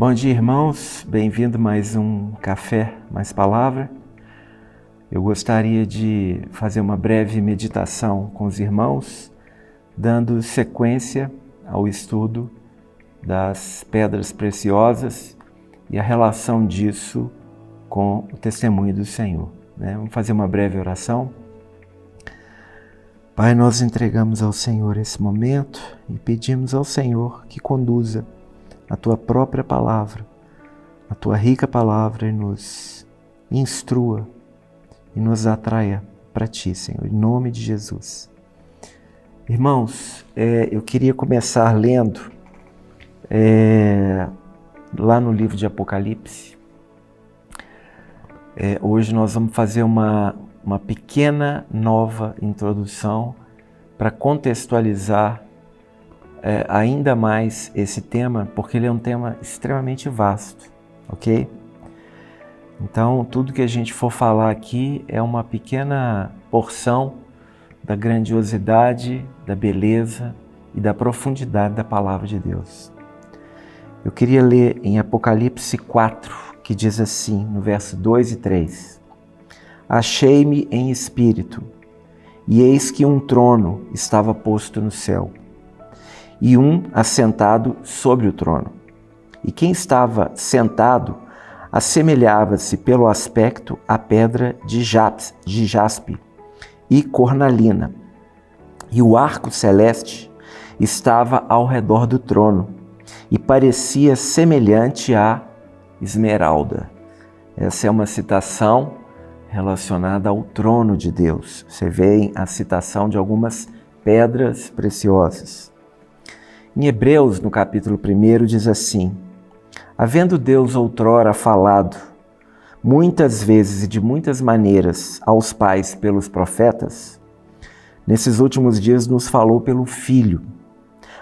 Bom dia, irmãos. Bem-vindo a mais um Café Mais Palavra. Eu gostaria de fazer uma breve meditação com os irmãos, dando sequência ao estudo das pedras preciosas e a relação disso com o testemunho do Senhor. Vamos fazer uma breve oração. Pai, nós entregamos ao Senhor esse momento e pedimos ao Senhor que conduza a Tua própria palavra, a Tua rica palavra, e nos instrua e nos atraia para Ti, Senhor, em nome de Jesus. Irmãos, eu queria começar lendo lá no livro de Apocalipse. Hoje nós vamos fazer uma pequena nova introdução para contextualizar ainda mais esse tema, porque ele é um tema extremamente vasto, ok? Então, tudo que a gente for falar aqui é uma pequena porção da grandiosidade, da beleza e da profundidade da palavra de Deus. Eu queria ler em Apocalipse 4, que diz assim, no verso 2 e 3. Achei-me em espírito, e eis que um trono estava posto no céu, e um assentado sobre o trono. E quem estava sentado assemelhava-se pelo aspecto à pedra de jaspe e cornalina. E o arco celeste estava ao redor do trono, e parecia semelhante à esmeralda. Essa é uma citação relacionada ao trono de Deus. Você vê a citação de algumas pedras preciosas. Em Hebreus, no capítulo 1, diz assim: havendo Deus outrora falado, muitas vezes e de muitas maneiras, aos pais pelos profetas, nesses últimos dias nos falou pelo Filho,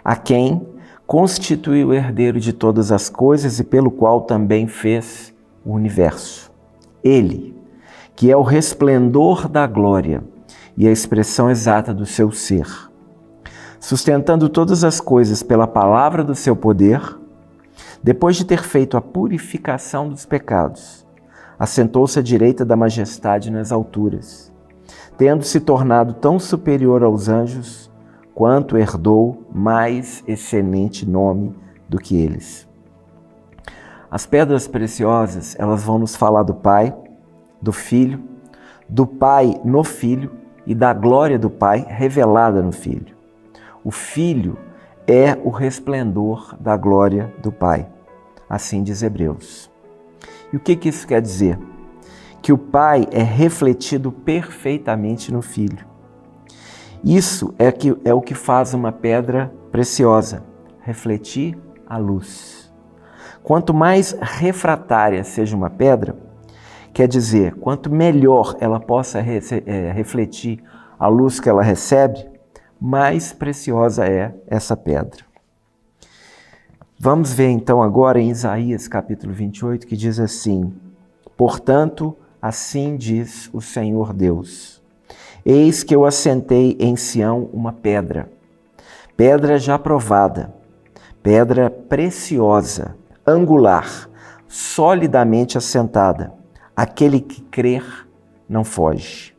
a quem constituiu o herdeiro de todas as coisas e pelo qual também fez o universo. Ele, que é o resplendor da glória e a expressão exata do seu ser, sustentando todas as coisas pela palavra do seu poder, depois de ter feito a purificação dos pecados, assentou-se à direita da majestade nas alturas, tendo se tornado tão superior aos anjos, quanto herdou mais excelente nome do que eles. As pedras preciosas, elas vão nos falar do Pai, do Filho, do Pai no Filho e da glória do Pai revelada no Filho. O Filho é o resplendor da glória do Pai, assim diz Hebreus. E o que isso quer dizer? Que o Pai é refletido perfeitamente no Filho. Isso é o que faz uma pedra preciosa, refletir a luz. Quanto mais refratária seja uma pedra, quer dizer, quanto melhor ela possa refletir a luz que ela recebe, mais preciosa é essa pedra. Vamos ver então agora em Isaías capítulo 28, que diz assim: portanto, assim diz o Senhor Deus, eis que eu assentei em Sião uma pedra, pedra já provada, pedra preciosa, angular, solidamente assentada, aquele que crer não foge.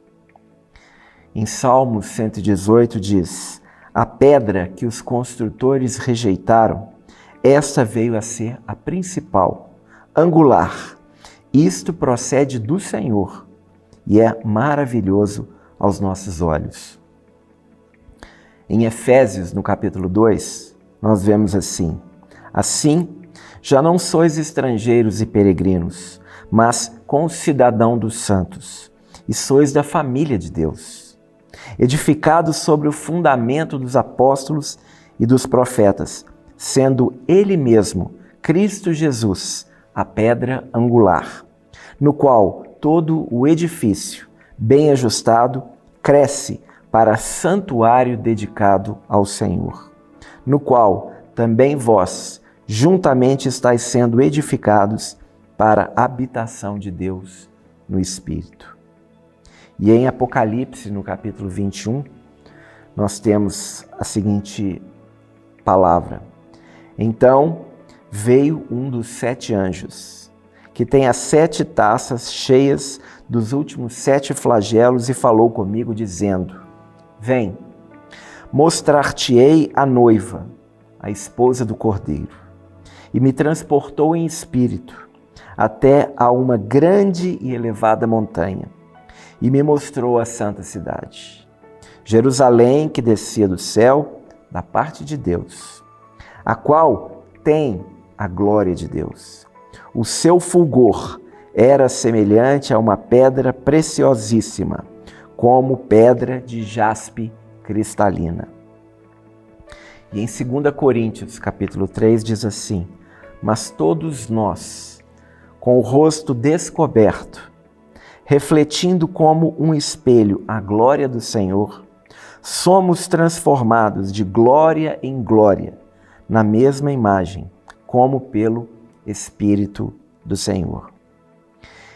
Em Salmos 118 diz: a pedra que os construtores rejeitaram, esta veio a ser a principal, angular. Isto procede do Senhor e é maravilhoso aos nossos olhos. Em Efésios, no capítulo 2, nós vemos assim: assim, já não sois estrangeiros e peregrinos, mas concidadão dos santos, e sois da família de Deus, edificados sobre o fundamento dos apóstolos e dos profetas, sendo Ele mesmo, Cristo Jesus, a pedra angular, no qual todo o edifício, bem ajustado, cresce para santuário dedicado ao Senhor, no qual também vós, juntamente estáis sendo edificados para a habitação de Deus no Espírito. E em Apocalipse, no capítulo 21, nós temos a seguinte palavra: então veio um dos 7 anjos, que tem as 7 taças cheias dos últimos 7 flagelos, e falou comigo, dizendo: Vem, mostrar-te-ei a noiva, a esposa do Cordeiro. E me transportou em espírito até a uma grande e elevada montanha, e me mostrou a santa cidade, Jerusalém, que descia do céu, da parte de Deus, a qual tem a glória de Deus. O seu fulgor era semelhante a uma pedra preciosíssima, como pedra de jaspe cristalina. E em 2 Coríntios, capítulo 3, diz assim: Mas todos nós, com o rosto descoberto, refletindo como um espelho a glória do Senhor, somos transformados de glória em glória, na mesma imagem, como pelo Espírito do Senhor.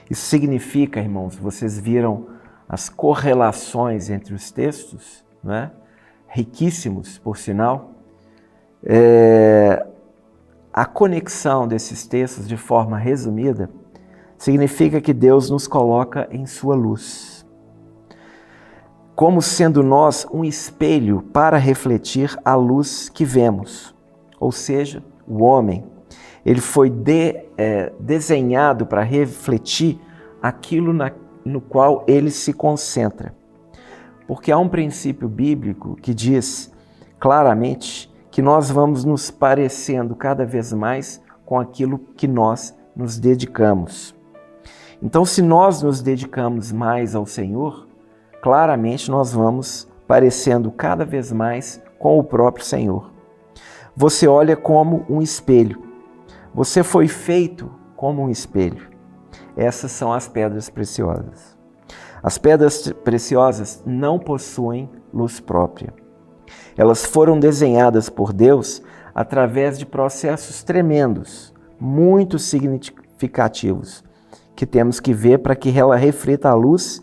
Isso significa, irmãos, vocês viram as correlações entre os textos, não é? Riquíssimos, por sinal. A conexão desses textos, de forma resumida, significa que Deus nos coloca em sua luz, como sendo nós um espelho para refletir a luz que vemos. Ou seja, o homem, ele foi desenhado para refletir aquilo no qual ele se concentra. Porque há um princípio bíblico que diz claramente que nós vamos nos parecendo cada vez mais com aquilo que nós nos dedicamos. Então, se nós nos dedicamos mais ao Senhor, claramente nós vamos parecendo cada vez mais com o próprio Senhor. Você olha como um espelho. Você foi feito como um espelho. Essas são as pedras preciosas. As pedras preciosas não possuem luz própria. Elas foram desenhadas por Deus através de processos tremendos, muito significativos, que temos que ver para que ela reflita a luz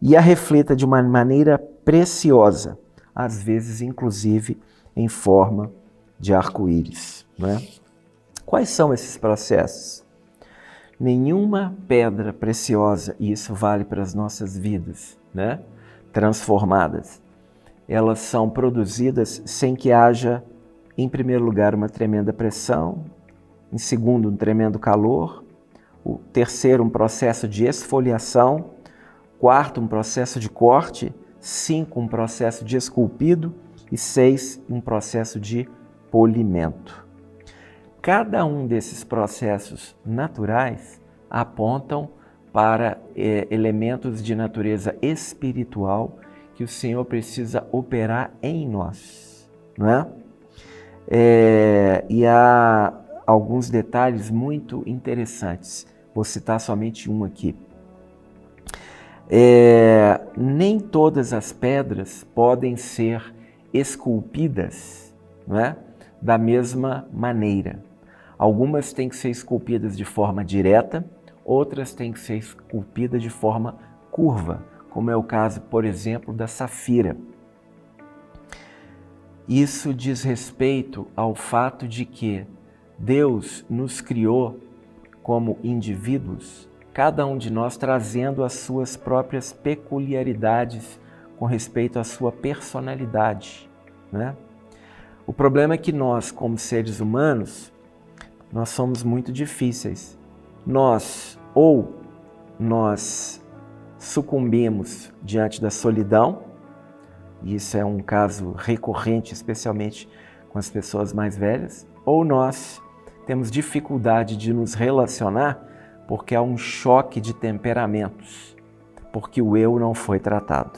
e a reflita de uma maneira preciosa, às vezes inclusive em forma de arco-íris, né? Quais são esses processos? Nenhuma pedra preciosa, e isso vale para as nossas vidas, né? Transformadas, elas são produzidas sem que haja, em primeiro lugar, uma tremenda pressão, em segundo, um tremendo calor, o terceiro, um processo de esfoliação, quarto, um processo de corte, 5, um processo de esculpido e 6, um processo de polimento. Cada um desses processos naturais apontam para elementos de natureza espiritual que o Senhor precisa operar em nós, não é? E há alguns detalhes muito interessantes. Vou citar somente um aqui. Nem todas as pedras podem ser esculpidas, não é? Da mesma maneira. Algumas têm que ser esculpidas de forma direta, outras têm que ser esculpidas de forma curva, como é o caso, por exemplo, da safira. Isso diz respeito ao fato de que Deus nos criou como indivíduos, cada um de nós trazendo as suas próprias peculiaridades com respeito à sua personalidade, né? O problema é que nós, como seres humanos, nós somos muito difíceis. Nós sucumbimos diante da solidão, e isso é um caso recorrente, especialmente com as pessoas mais velhas, ou nós temos dificuldade de nos relacionar porque há um choque de temperamentos, porque o eu não foi tratado.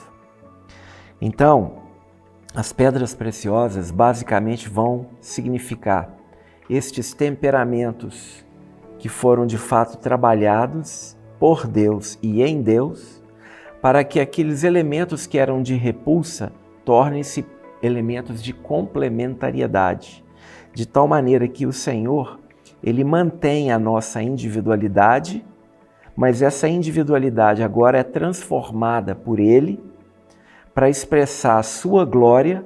Então, as pedras preciosas basicamente vão significar estes temperamentos que foram de fato trabalhados por Deus e em Deus, para que aqueles elementos que eram de repulsa tornem-se elementos de complementariedade, de tal maneira que o Senhor, Ele mantém a nossa individualidade, mas essa individualidade agora é transformada por Ele para expressar a sua glória,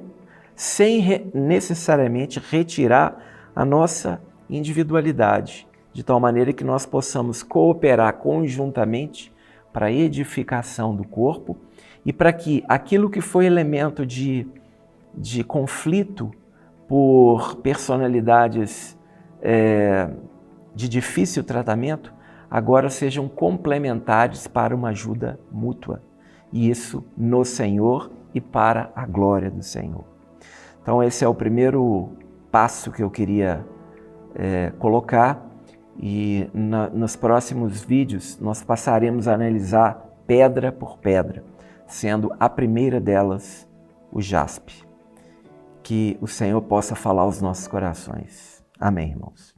sem necessariamente retirar a nossa individualidade, de tal maneira que nós possamos cooperar conjuntamente para a edificação do corpo e para que aquilo que foi elemento de conflito por personalidades de difícil tratamento, agora sejam complementares para uma ajuda mútua. E isso no Senhor e para a glória do Senhor. Então esse é o primeiro passo que eu queria colocar, e nos próximos vídeos nós passaremos a analisar pedra por pedra, sendo a primeira delas o jaspe. Que o Senhor possa falar aos nossos corações. Amém, irmãos.